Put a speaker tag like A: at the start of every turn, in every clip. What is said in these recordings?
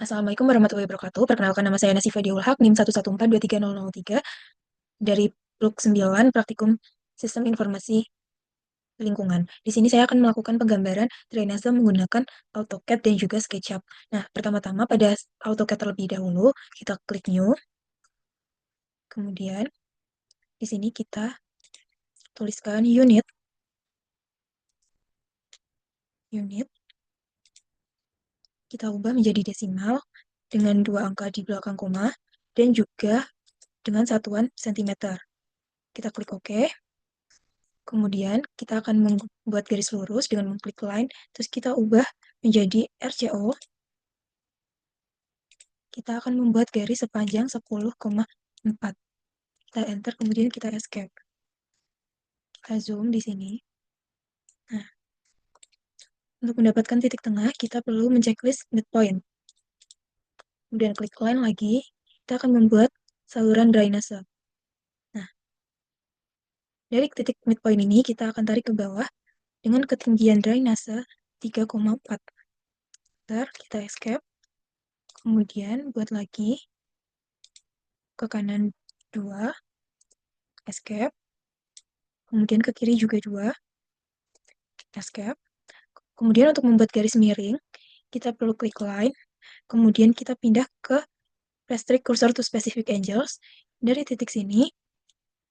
A: Assalamualaikum warahmatullahi wabarakatuh. Perkenalkan nama saya Nasifa Diul Haq, NIM 114230003 dari Blok 9 Praktikum Sistem Informasi Lingkungan. Di sini saya akan melakukan penggambaran drainase menggunakan AutoCAD dan juga SketchUp. Nah, pertama-tama pada AutoCAD terlebih dahulu, kita klik New. Kemudian di sini kita tuliskan unit. Kita ubah menjadi desimal dengan 2 angka di belakang koma dan juga dengan satuan sentimeter. Kita klik OK. Kemudian kita akan membuat garis lurus dengan mengklik line, terus kita ubah menjadi RCO. Kita akan membuat garis sepanjang 10,4. Kita enter, kemudian kita escape. Kita zoom di sini. Nah, untuk mendapatkan titik tengah, kita perlu menceklis midpoint. Kemudian klik line lagi, kita akan membuat saluran drainase. Nah, dari titik midpoint ini, kita akan tarik ke bawah dengan ketinggian drainase 3,4. Ntar kita escape. Kemudian buat lagi ke kanan 2, escape. Kemudian ke kiri juga 2, escape. Kemudian untuk membuat garis miring, kita perlu klik line. Kemudian kita pindah ke restrict cursor to specific angles. Dari titik sini,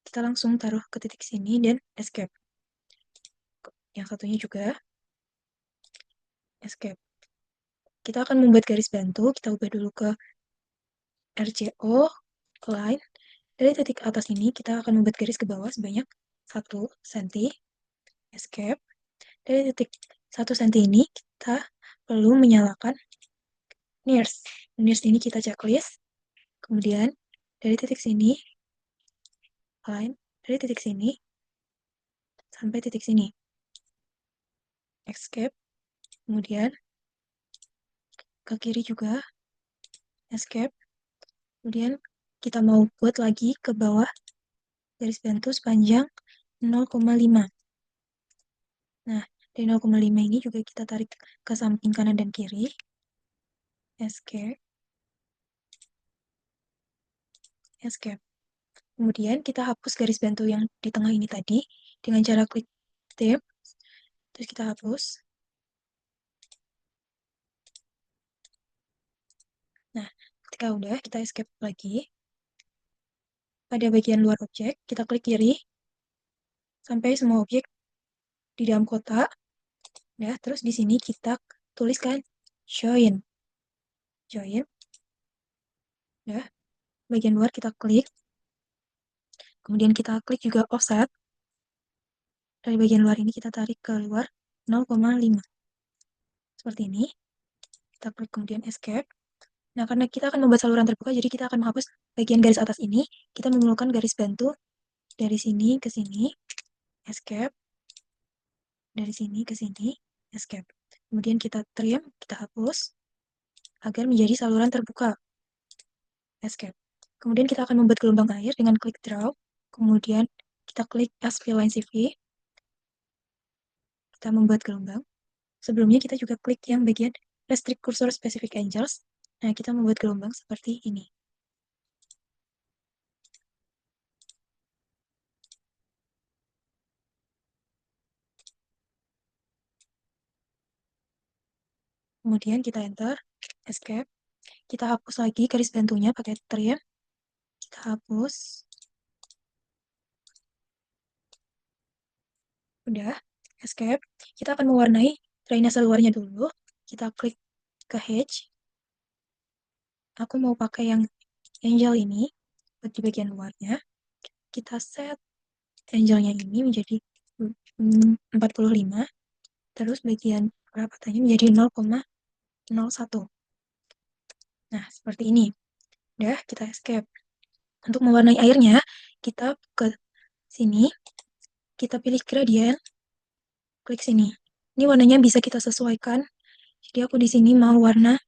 A: kita langsung taruh ke titik sini dan escape. Yang satunya juga escape. Kita akan membuat garis bantu. Kita ubah dulu ke RCO, line. Dari titik atas ini, kita akan membuat garis ke bawah sebanyak 1 cm. Escape. Dari titik 1 cm ini, kita perlu menyalakan nearest. Nearest ini kita checklist. Kemudian, dari titik sini, line. Dari titik sini, sampai titik sini. Escape. Kemudian, ke kiri juga. Escape. Kemudian, kita mau buat lagi ke bawah garis bantu sepanjang 0,5. Nah, dari 0,5 ini juga kita tarik ke samping kanan dan kiri. Escape. Escape. Kemudian kita hapus garis bantu yang di tengah ini tadi dengan cara klik tab. Terus kita hapus. Nah, ketika udah, kita escape lagi. Pada bagian luar objek, kita klik kiri sampai semua objek di dalam kotak. Ya, terus di sini kita tuliskan join. Join. Ya, bagian luar kita klik. Kemudian kita klik juga offset. Dari bagian luar ini kita tarik ke luar 0,5. Seperti ini. Kita klik kemudian escape. Nah, karena kita akan membuat saluran terbuka, jadi kita akan menghapus bagian garis atas ini. Kita menggunakan garis bantu dari sini ke sini. Escape. Dari sini ke sini. Escape. Kemudian kita trim, kita hapus agar menjadi saluran terbuka. Escape. Kemudian kita akan membuat gelombang air dengan klik draw. Kemudian kita klik SP line CV. Kita membuat gelombang. Sebelumnya kita juga klik yang bagian restrict cursor specific angles. Nah, kita membuat gelombang seperti ini. Kemudian kita enter, escape. Kita hapus lagi garis bantunya pakai trim. Kita hapus. Udah, escape. Kita akan mewarnai drainase luarnya dulu. Kita klik ke hedge. Aku mau pakai yang angel ini buat di bagian luarnya. Kita set angelnya ini menjadi 45. Terus bagian perapatannya menjadi 0,01. Nah, seperti ini. Udah, kita escape. Untuk mewarnai airnya, kita ke sini, kita pilih gradient, klik sini. Ini warnanya bisa kita sesuaikan. Jadi aku di sini mau warna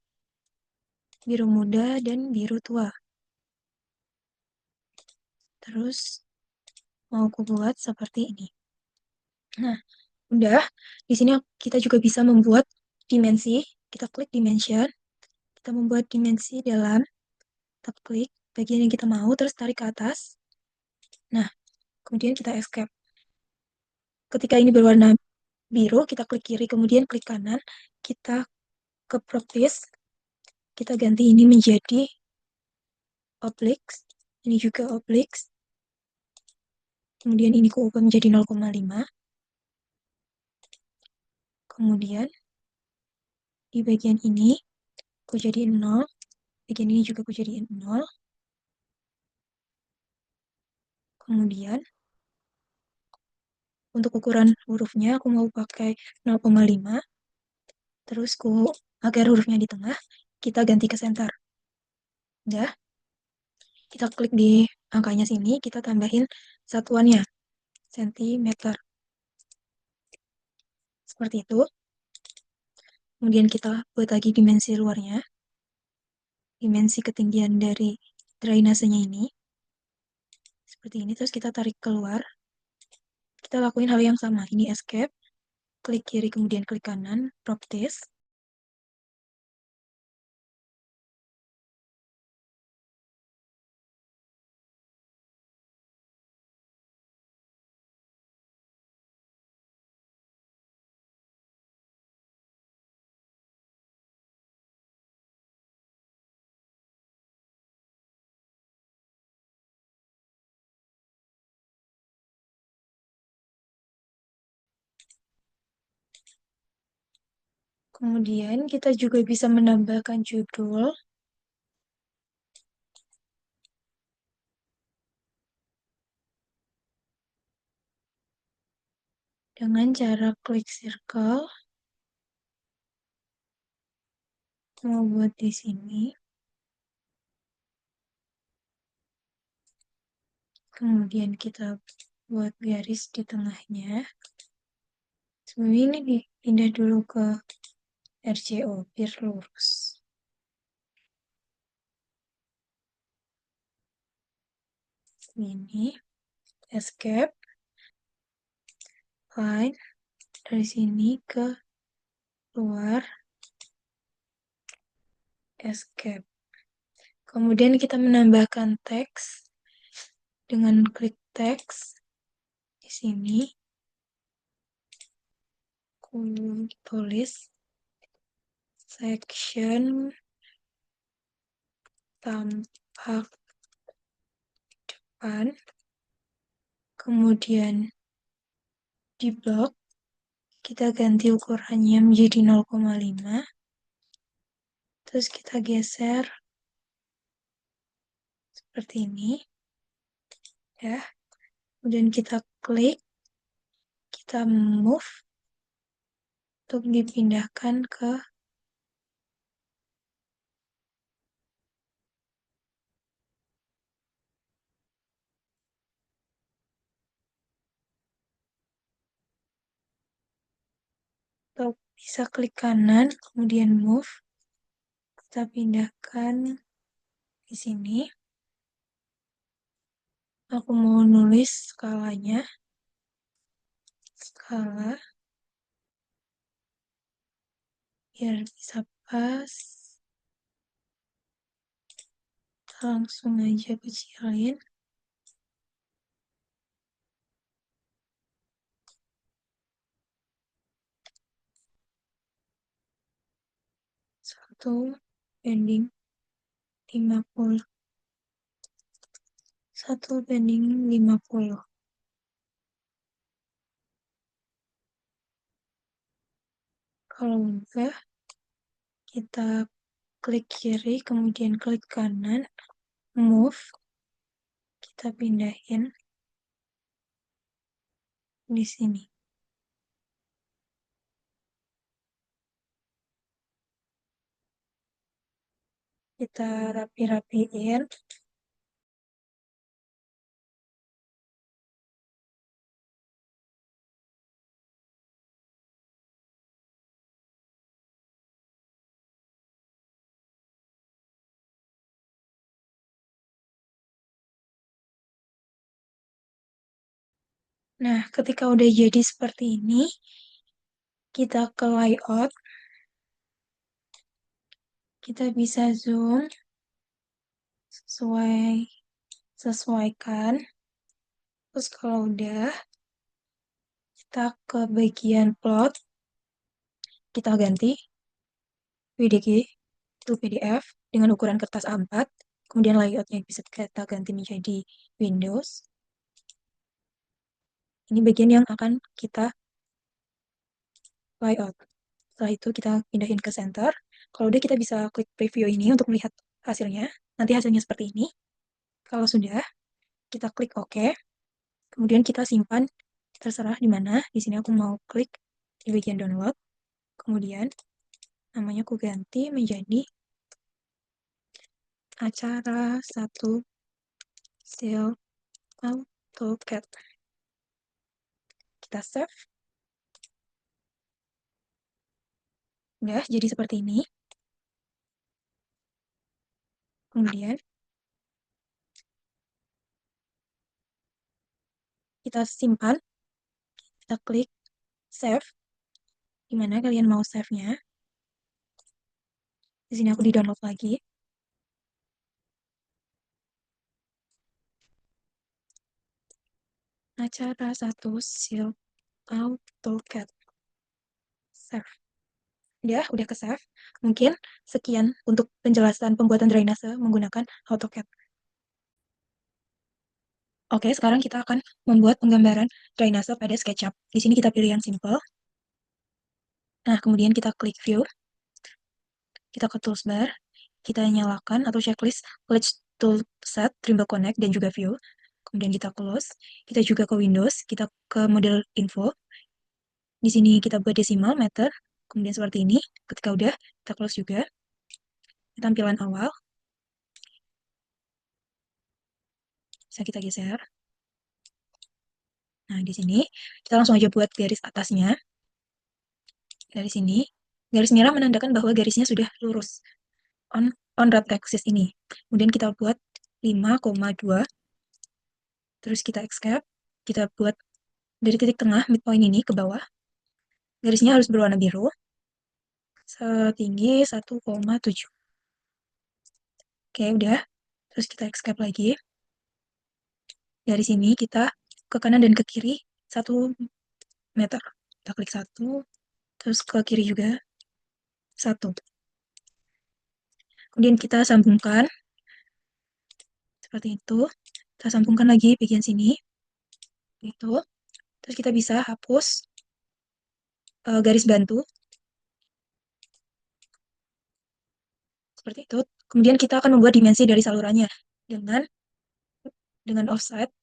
A: biru muda dan biru tua. Terus mau aku buat seperti ini. Nah, udah. Di sini kita juga bisa membuat dimensi. Kita klik dimension. Kita membuat dimensi dalam, kita klik bagian yang kita mau, terus tarik ke atas. Nah, kemudian kita escape. Ketika ini berwarna biru, kita klik kiri, kemudian klik kanan, kita ke properties, kita ganti ini menjadi obliques, ini juga obliques, kemudian ini ku ubah menjadi 0,5, kemudian di bagian ini ku jadiin 0, bagian ini juga ku jadiin 0, kemudian untuk ukuran hurufnya aku mau pakai 0,5, terus agar hurufnya di tengah, kita ganti ke center. Udah, kita klik di angkanya sini, kita tambahin satuannya, sentimeter. Seperti itu. Kemudian kita buat lagi dimensi luarnya, dimensi ketinggian dari drainasenya ini. Seperti ini, terus kita tarik keluar. Kita lakuin hal yang sama. Ini escape, klik kiri, kemudian klik kanan, properties. Kemudian kita juga bisa menambahkan judul dengan cara klik circle. Mau buat di sini. Kemudian kita buat garis di tengahnya. Sebelum ini dipindah dulu ke RCO biar lurus. Ini escape, line dari sini ke luar, escape. Kemudian kita menambahkan teks dengan klik teks di sini. Tulis section tampak depan. Kemudian di blok kita ganti ukurannya menjadi 0,5. Terus kita geser seperti ini. Ya. Kemudian kita klik, kita move untuk dipindahkan ke atau bisa klik kanan, kemudian move. Kita pindahkan di sini. Aku mau nulis skalanya. Skala. Biar bisa pas. Langsung aja kecilin. Satu banding 50. 1:50. Kalau enggak, kita klik kiri, kemudian klik kanan, move, kita pindahin di sini. Kita rapi-rapiin. Nah, ketika udah jadi seperti ini, kita ke layout. Kita bisa zoom sesuaikan. Terus kalau udah, kita ke bagian plot, kita ganti WDG to PDF dengan ukuran kertas A4, kemudian layoutnya bisa kita ganti menjadi Windows. Ini bagian yang akan kita layout. Setelah itu kita pindahin ke center. Kalau udah kita bisa klik preview ini untuk melihat hasilnya. Nanti hasilnya seperti ini. Kalau sudah, kita klik OK. Kemudian kita simpan, terserah di mana. Di sini aku mau klik di bagian download. Kemudian namanya aku ganti menjadi acara 1 Seal AutoCAD. Kita save. Udah jadi seperti ini. Kemudian kita simpan, kita klik save. Di mana kalian mau save-nya. Di sini aku di download lagi. Acara 1 Seal AutoCAD. Save. Udah ke save. Mungkin sekian untuk penjelasan pembuatan drainase menggunakan AutoCAD. Oke, sekarang kita akan membuat penggambaran drainase pada SketchUp. Di sini kita pilih yang simple. Nah, kemudian kita klik view. Kita ke toolbar. Kita nyalakan atau checklist Glitch Toolset, Trimble Connect, dan juga view. Kemudian kita close. Kita juga ke Windows. Kita ke model info. Di sini kita buat desimal, meter. Kemudian seperti ini. Ketika udah, kita close juga. Tampilan awal. Bisa kita geser. Nah, di sini kita langsung aja buat garis atasnya. Dari sini, garis merah menandakan bahwa garisnya sudah lurus. On right axis ini. Kemudian kita buat 5,2. Terus kita escape. Kita buat dari titik tengah midpoint ini ke bawah. Garisnya harus berwarna biru. Setinggi 1,7. Oke, udah. Terus kita escape lagi. Dari sini kita ke kanan dan ke kiri 1 meter. Kita klik 1. Terus ke kiri juga 1. Kemudian kita sambungkan. Seperti itu. Kita sambungkan lagi bagian sini. Itu. Terus kita bisa hapus garis bantu. Seperti itu. Kemudian kita akan membuat dimensi dari salurannya. Dengan offset,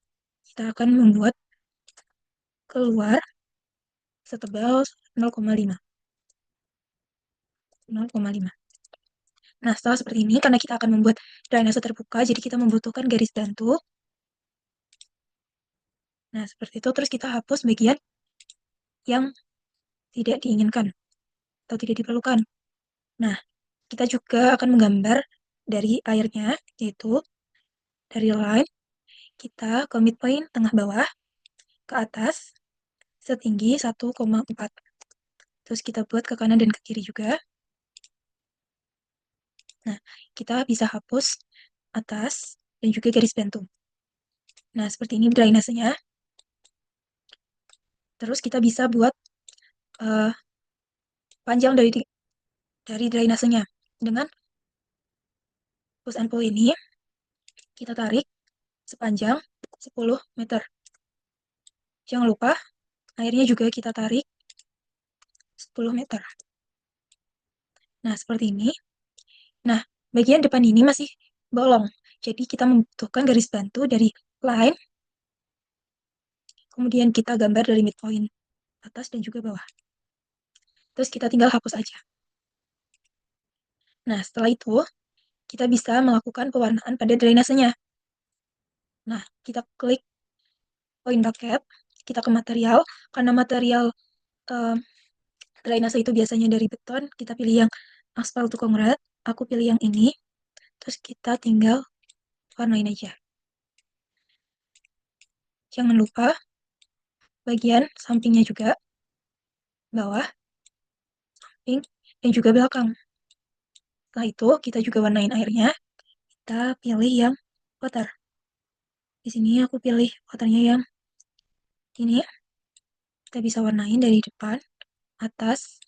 A: kita akan membuat keluar setebal 0,5. 0,5. Nah, setelah seperti ini, karena kita akan membuat drainase terbuka, jadi kita membutuhkan garis bantu. Nah, seperti itu. Terus kita hapus bagian yang tidak diinginkan atau tidak diperlukan. Nah, kita juga akan menggambar dari airnya, yaitu dari line, kita ke midpoint tengah bawah, ke atas, setinggi 1,4. Terus kita buat ke kanan dan ke kiri juga. Nah, kita bisa hapus atas dan juga garis bantu. Nah, seperti ini drainasenya. Terus kita bisa buat uh, panjang dari drainasenya. Dengan push and pull ini, kita tarik sepanjang 10 meter. Jangan lupa, airnya juga kita tarik 10 meter. Nah, seperti ini. Nah, bagian depan ini masih bolong. Jadi kita membutuhkan garis bantu dari line, kemudian kita gambar dari midpoint atas dan juga bawah. Terus kita tinggal hapus aja. Nah, setelah itu, kita bisa melakukan pewarnaan pada drainasenya. Nah, kita klik point bucket, kita ke material. Karena material drainase itu biasanya dari beton, kita pilih yang aspal to concrete. Aku pilih yang ini. Terus kita tinggal warnain aja. Jangan lupa bagian sampingnya juga, bawah, samping, dan juga belakang. Setelah itu, kita juga warnain airnya. Kita pilih yang water. Di sini aku pilih waternya yang ini. Kita bisa warnain dari depan, atas,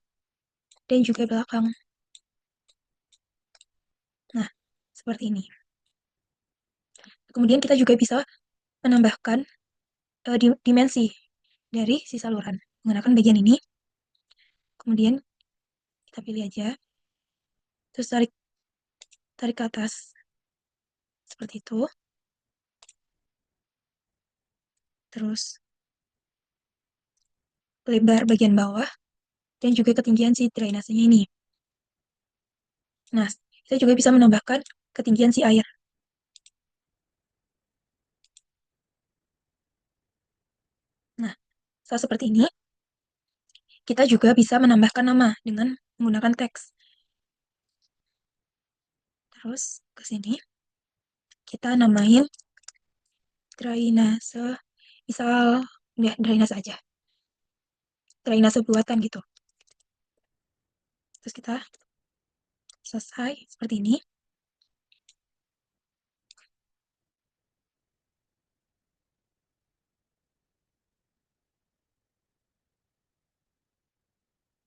A: dan juga belakang. Nah, seperti ini. Kemudian kita juga bisa menambahkan dimensi dari si saluran menggunakan bagian ini. Kemudian kita pilih aja, terus tarik ke atas seperti itu. Terus lebar bagian bawah dan juga ketinggian si drainasenya ini. Nah, kita juga bisa menambahkan ketinggian si air. Nah, setelah seperti ini, kita juga bisa menambahkan nama dengan menggunakan teks. Terus ke sini, kita namain drainase, misal ya drainase aja. Drainase buatan gitu. Terus kita selesai seperti ini.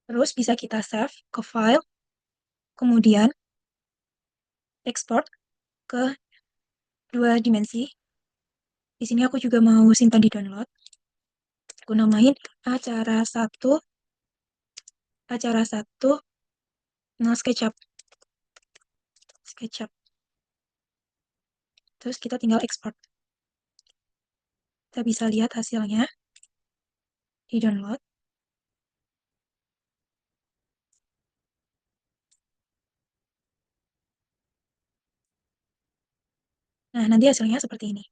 A: Terus bisa kita save ke file, kemudian ekspor ke 2 dimensi. Di sini aku juga mau simpan di download. Aku namain acara 1 nah, SketchUp. Terus kita tinggal ekspor. Kita bisa lihat hasilnya di download. Nah, nanti hasilnya seperti ini.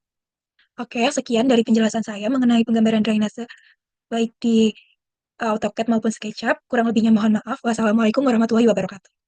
A: Oke, sekian dari penjelasan saya mengenai penggambaran drainase baik di AutoCAD maupun SketchUp. Kurang lebihnya mohon maaf. Wassalamualaikum warahmatullahi wabarakatuh.